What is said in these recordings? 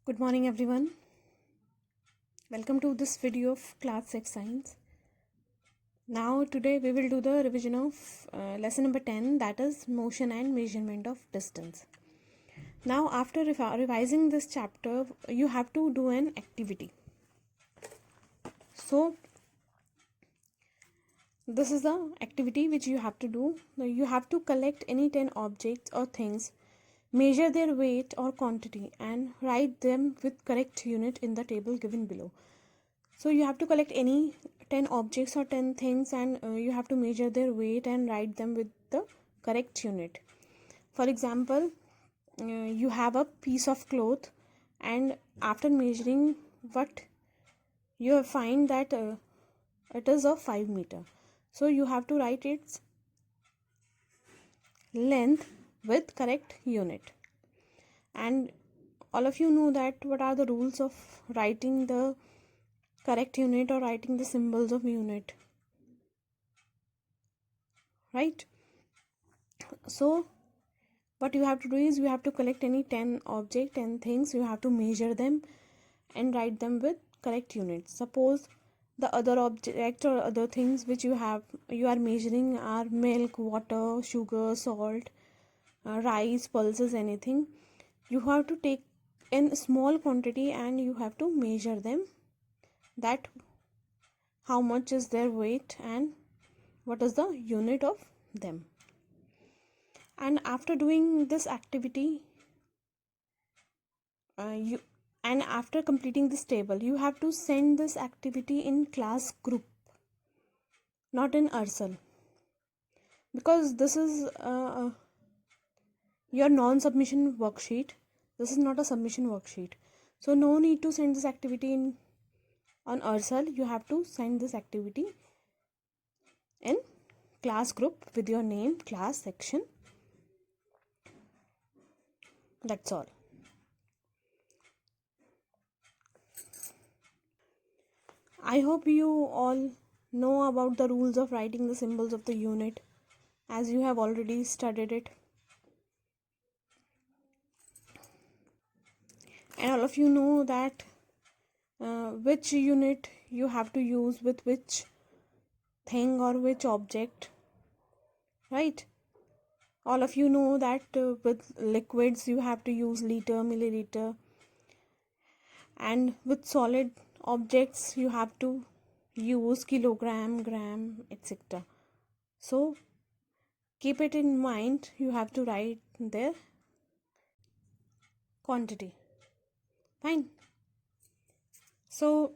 Good morning everyone. Welcome to this video of class 6 science. Now today we will do the revision of lesson number 10, that is motion and measurement of distance. Now after revising this chapter you have to do an activity. So this is the activity which you have to do. You have to collect any 10 objects or things, measure their weight or quantity and write them with correct unit in the table given below. So you have to collect any 10 objects or 10 things and you have to measure their weight and write them with the correct unit. For example, you have a piece of cloth and after measuring what you find that it is of 5 meter. So you have to write its length with correct unit. And all of you know that what are the rules of writing the correct unit or writing the symbols of unit, right? So what you have to do is you have to collect any 10 object and things, you have to measure them and write them with correct units. Suppose the other object or other things which you are measuring are milk, water, sugar, salt, rice, pulses, anything. You have to take in small quantity and you have to measure them, that how much is their weight and what is the unit of them. And after doing this activity after completing this table you have to send this activity in class group, not in Ursal, because this is your non-submission worksheet. This is not a submission worksheet, so no need to send this activity on Ursal. You have to send this activity in class group with your name, class, section. That's all. I hope you all know about the rules of writing the symbols of the unit, as you have already studied it. And all of you know that which unit you have to use with which thing or which object, right? All of you know that with liquids you have to use liter, milliliter, and with solid objects you have to use kilogram, gram, etc. So keep it in mind, you have to write their quantity. Fine. So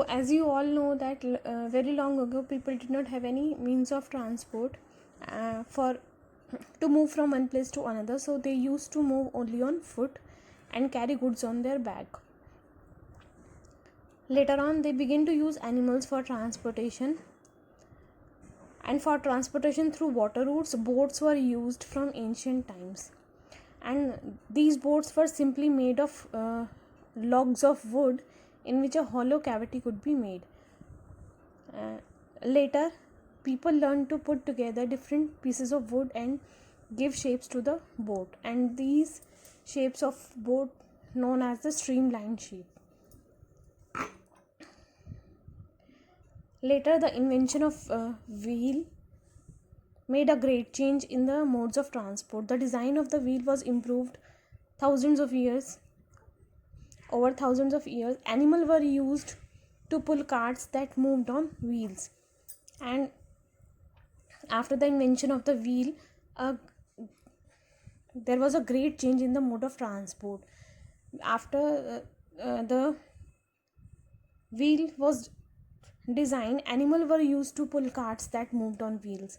as you all know that very long ago people did not have any means of transport for to move from one place to another, so they used to move only on foot and carry goods on their back. Later on they began to use animals for transportation, and for transportation through water routes boats were used from ancient times, and these boats were simply made of logs of wood in which a hollow cavity could be made. Later people learned to put together different pieces of wood and give shapes to the boat, and these shapes of boat known as the streamlined shape. Later the invention of wheel made a great change in the modes of transport. The design of the wheel was improved thousands of years. Over thousands of years, animals were used to pull carts that moved on wheels. And after the invention of the wheel, there was a great change in the mode of transport. After the wheel was designed, animals were used to pull carts that moved on wheels.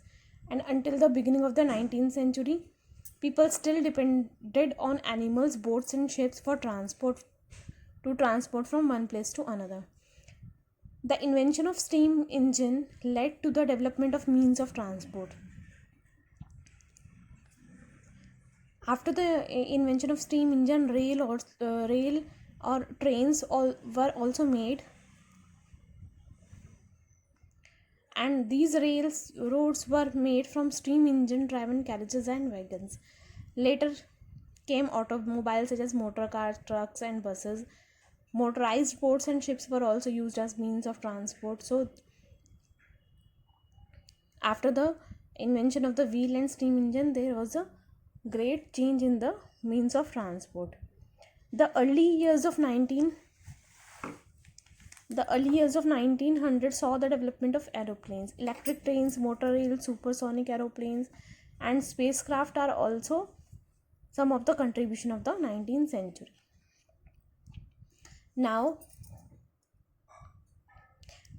And until the beginning of the 19th century, people still depended on animals, boats and ships for transport from one place to another. The invention of steam engine led to the development of means of transport. After the invention of steam engine, rail or trains were also made, and these roads were made from steam engine driven carriages and wagons. Later came automobiles such as motor cars, trucks, and buses. Motorized boats and ships were also used as means of transport. So, after the invention of the wheel and steam engine, there was a great change in the means of transport. The early years of 1900 saw the development of aeroplanes. Electric trains, motor rail, supersonic aeroplanes, and spacecraft are also some of the contribution of the 19th century. Now,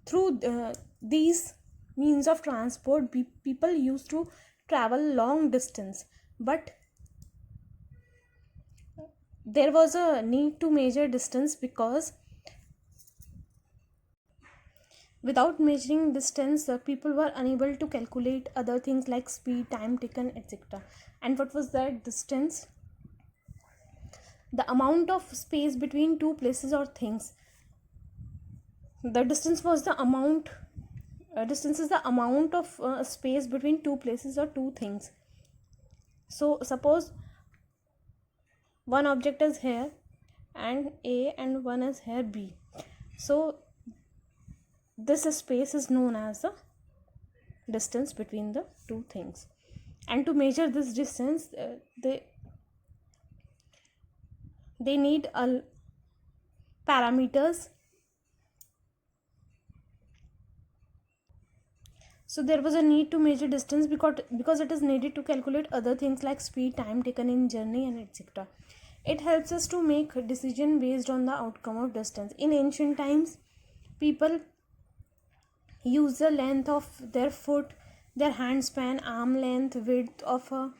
through these means of transport, people used to travel long distance, but there was a need to measure distance, because without measuring distance, people were unable to calculate other things like speed, time taken, etc. And what was that distance? The amount of space between two places or things. The distance was the amount. Distance is the amount of space between two places or two things. So suppose one object is here and A, and one is here B. So this space is known as the distance between the two things. And to measure this distance, they need parameters. So there was a need to measure distance because it is needed to calculate other things like speed, time taken in journey, and etc. It helps us to make a decision based on the outcome of distance. In ancient times, people use the length of their foot, their hand span, arm length, width of a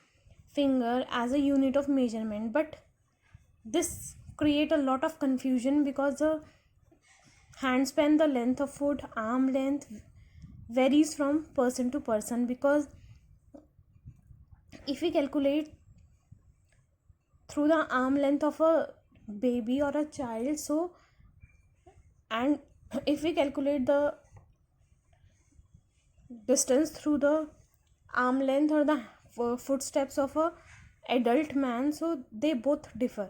finger as a unit of measurement. But this create a lot of confusion, because the hand span, the length of foot, arm length varies from person to person. Because if we calculate through the arm length of a baby or a child, so, and if we calculate the distance through the arm length or the footsteps of a adult man, so they both differ,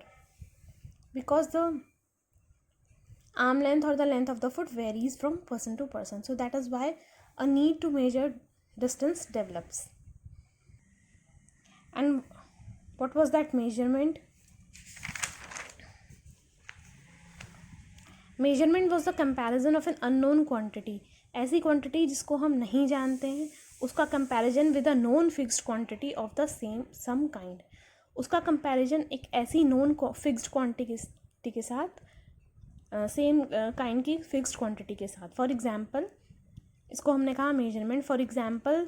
because the arm length or the length of the foot varies from person to person. So that is why a need to measure distance develops. And what was that measurement? Measurement was the comparison of an unknown quantity. ऐसी quantity जिसको हम नहीं जानते हैं, उसका comparison with a known fixed quantity of the same some kind. उसका कंपैरिजन एक ऐसी नोन फिक्स्ड क्वांटिटी के साथ, सेम काइंड की फिक्स्ड क्वांटिटी के साथ. फॉर एग्जांपल, इसको हमने कहा मेजरमेंट. फॉर एग्जांपल,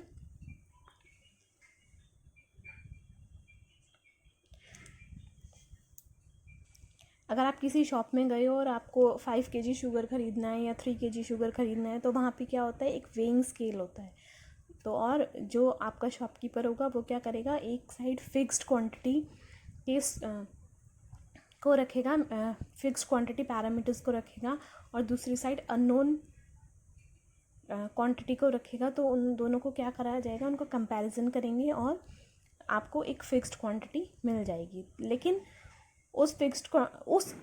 अगर आप किसी शॉप में गए हो और आपको 5 kg शुगर ख़रीदना है या 3 kg शुगर ख़रीदना है, तो वहाँ पे क्या होता है, एक वेइंग स्केल होता है. तो और जो आपका शॉपकीपर होगा वो क्या करेगा, एक साइड फिक्स्ड क्वांटिटी के को रखेगा, फिक्स्ड क्वांटिटी पैरामीटर्स को रखेगा, और दूसरी साइड अननोन क्वांटिटी को रखेगा. तो उन दोनों को क्या कराया जाएगा, उनको कंपैरिजन करेंगे और आपको एक फिक्स्ड क्वांटिटी मिल जाएगी. लेकिन उस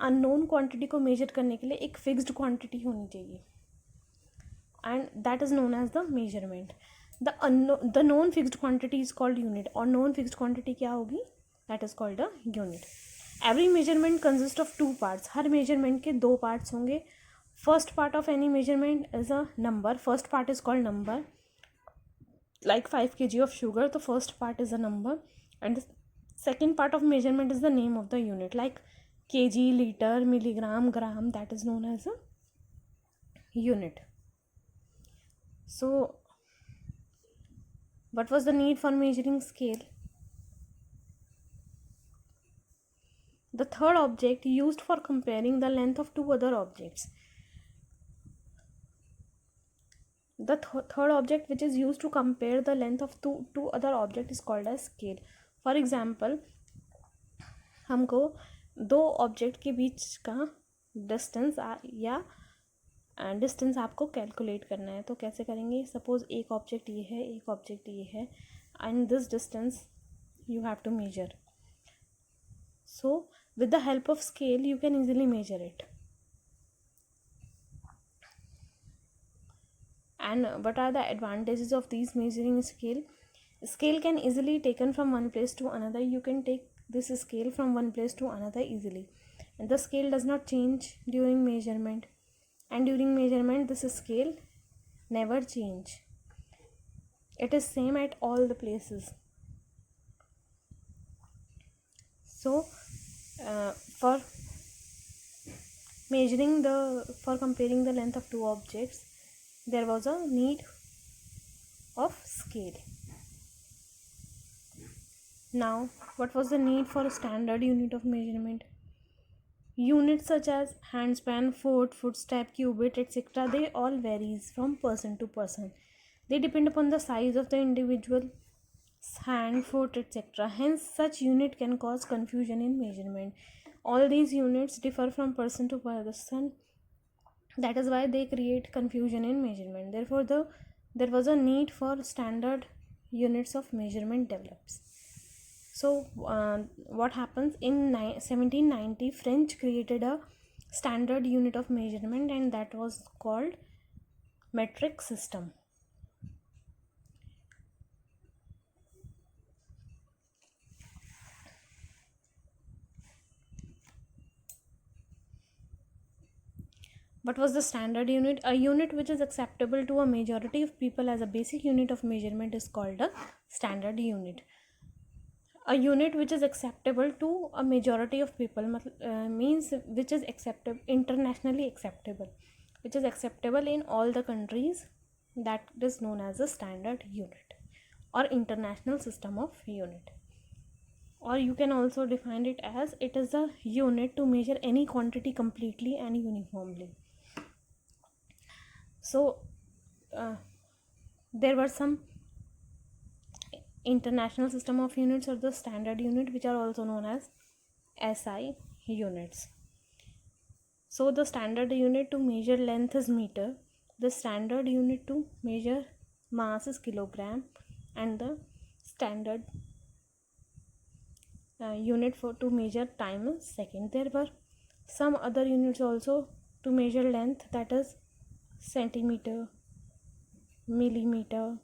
अननोन क्वांटिटी को मेजर करने के लिए एक फिक्स्ड क्वांटिटी होनी चाहिए, and that is known as the measurement. The non fixed quantity is called unit, और नॉन फिक्स्ड क्वांटिटी क्या होगी, that is called a unit. Every measurement consist of 2 parts. हर मेजरमेंट के 2 पार्ट्स होंगे. First part of any measurement is a number. First part is called number, like 5 kg of sugar, the first part is a number, and the second part of measurement is the name of the unit, like kg, liter, milligram, gram, that is known as a unit. So what was the need for measuring scale? The third object used for comparing the length of 2 other objects. The third object which is used to compare the length of two other objects is called as scale. For example, हमको 2 object के बीच का distance या distance आपको calculate करना है. तो कैसे करेंगे? सपोज एक ऑब्जेक्ट ये है, एक ऑब्जेक्ट ये है, and this distance you have to measure. So with the help of scale you can easily measure it. And what are the advantages of these measuring scale? Scale can easily taken from one place to another. You can take this scale from one place to another easily, and the scale does not change during measurement, and during measurement this scale never change. It is same at all the places. So for comparing the length of two objects, there was a need of scale. Now, what was the need for a standard unit of measurement? Units such as handspan, foot, footstep, cubit, etc., they all varies from person to person. They depend upon the size of the individual hand, foot, etc. Hence, such unit can cause confusion in measurement. All these units differ from person to person. That is why they create confusion in measurement. Therefore, there was a need for standard units of measurement develops. So what happens in 1790, French created a standard unit of measurement, and that was called metric system. What was the standard unit? A unit which is acceptable to a majority of people as a basic unit of measurement is called a standard unit. A unit which is acceptable to a majority of people means which is acceptable, internationally acceptable, which is acceptable in all the countries, that is known as a standard unit or international system of unit. Or you can also define it as it is a unit to measure any quantity completely and uniformly. So there were some international system of units or the standard unit which are also known as SI units. So the standard unit to measure length is meter, the standard unit to measure mass is kilogram, and the standard unit for to measure time is second. There were some other units also to measure length, that is centimeter, millimeter,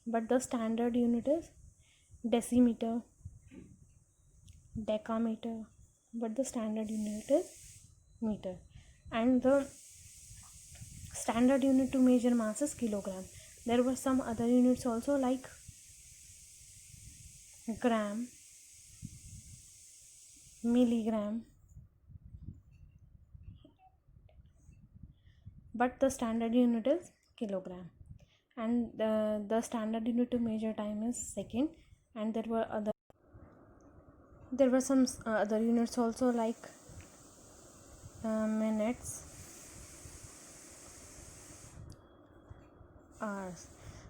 but the standard unit is decimeter, decameter, but the standard unit is meter. And the standard unit to measure mass is kilogram. There were some other units also like gram, milligram, but the standard unit is kilogram. And the standard unit to measure time is second. And there were some other units also like minutes, hours,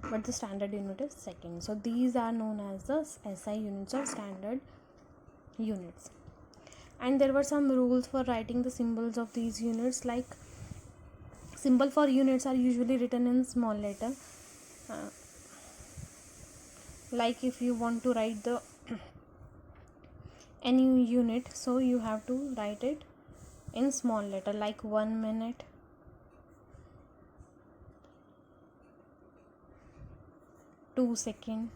but the standard unit is second. So these are known as the SI units or standard units. And there were some rules for writing the symbols of these units, like symbol for units are usually written in small letter. Like if you want to write the any unit, so you have to write it in small letter, like 1 minute, 2 second,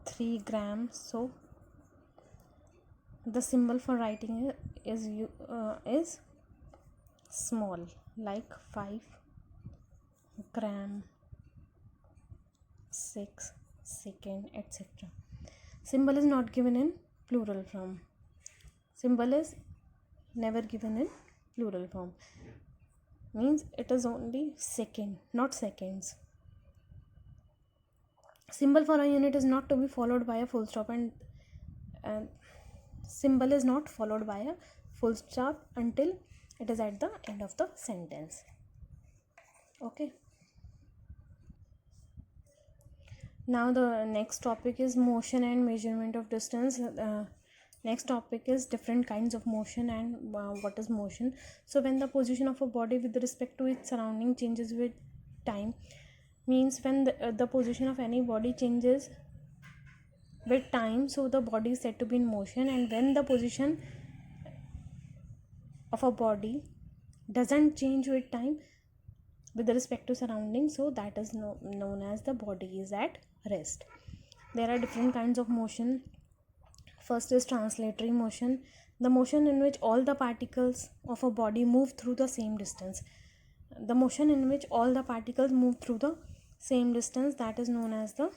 3 grams. So the symbol for writing is small, like 5 gram, 6 second, etc. Symbol is not given in plural form. Symbol is never given in plural form, means it is only second, not seconds. Symbol for a unit is not to be followed by a full stop, and symbol is not followed by a full stop until it is at the end of the sentence. Okay. Now the next topic is motion and measurement of distance. Next topic is different kinds of motion and what is motion. So when the position of a body with respect to its surrounding changes with time, means when the position of any body changes with time, so the body is said to be in motion. And when the position of a body doesn't change with time with respect to surroundings, so that is known as the body is at rest. There are different kinds of motion. First is translatory motion, the motion in which all the particles of a body move through the same distance. The motion in which all the particles move through the same distance, that is known as the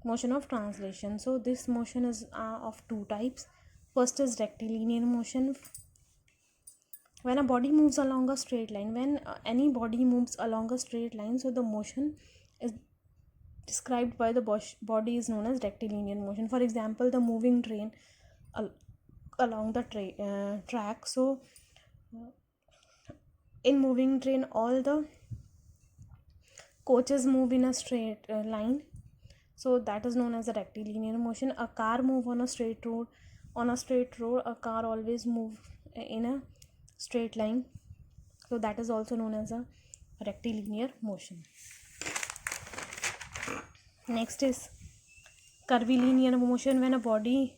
motion of translation. So this motion is of two types. First is rectilinear motion. When a body moves along a straight line, when any body moves along a straight line, so the motion is described by the body is known as rectilinear motion. For example, the moving train along the track. So in moving train, all the coaches move in a straight line, so that is known as a rectilinear motion. A car move on a straight road. On a straight road, a car always move in a straight line, so that is also known as a rectilinear motion. Next is curvilinear motion, when a body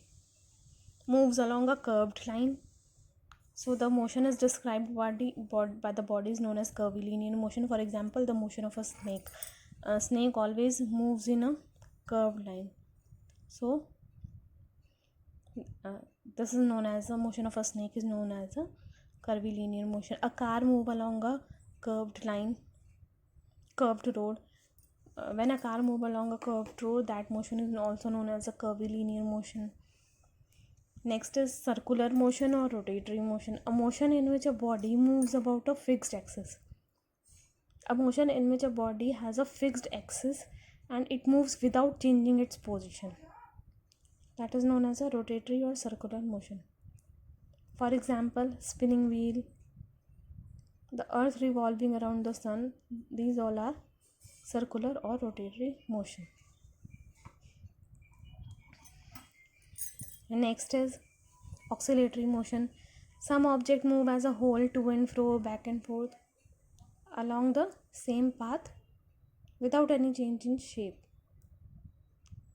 moves along a curved line, so the motion is described by the body is known as curvilinear motion. For example, the motion of a snake. A snake always moves in a curved line, so this is known as the motion of a snake is known as a curvilinear motion. A car move along a curved line, curved road. When a car move along a curved road, that motion is also known as a curvilinear motion. Next is circular motion or rotatory motion, a motion in which a body moves about a fixed axis. A motion in which a body has a fixed axis and it moves without changing its position, that is known as a rotatory or circular motion. For example, spinning wheel, the earth revolving around the sun, these all are circular or rotatory motion. And next is oscillatory motion. Some object move as a whole to and fro, back and forth along the same path without any change in shape.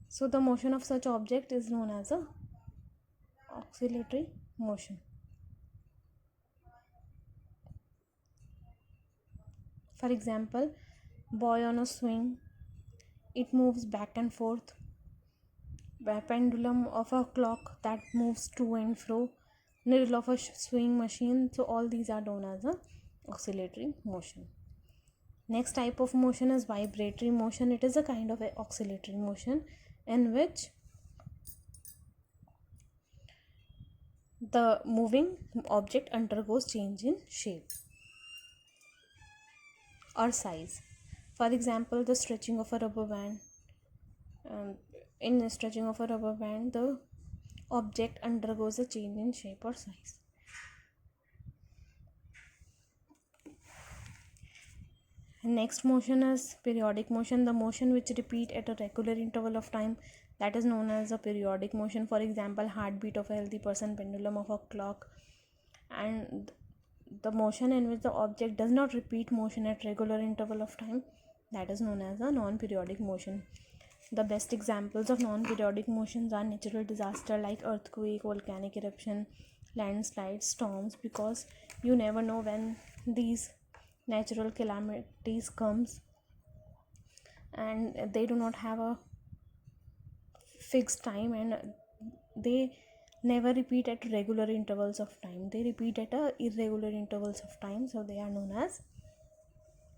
So the motion of such object is known as a oscillatory motion. For example, boy on a swing, it moves back and forth. A pendulum of a clock that moves to and fro, needle of a swing machine. So all these are known as a oscillatory motion. Next type of motion is vibratory motion. It is a kind of a oscillatory motion in which the moving object undergoes change in shape or size. For example, the stretching of a rubber band. In the stretching of a rubber band, the object undergoes a change in shape or size. Next motion is periodic motion, the motion which repeat at a regular interval of time, that is known as a periodic motion. For example, heartbeat of a healthy person, pendulum of a clock. And the motion in which the object does not repeat motion at regular interval of time, that is known as a non-periodic motion. The best examples of non-periodic motions are natural disaster like earthquake, volcanic eruption, landslides, storms, because you never know when these natural calamities comes, and they do not have a fixed time, and they never repeat at regular intervals of time. They repeat at irregular intervals of time, so they are known as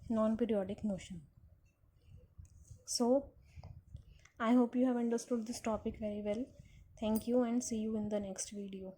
non-periodic motion. So I hope you have understood this topic very well. Thank you and see you in the next video.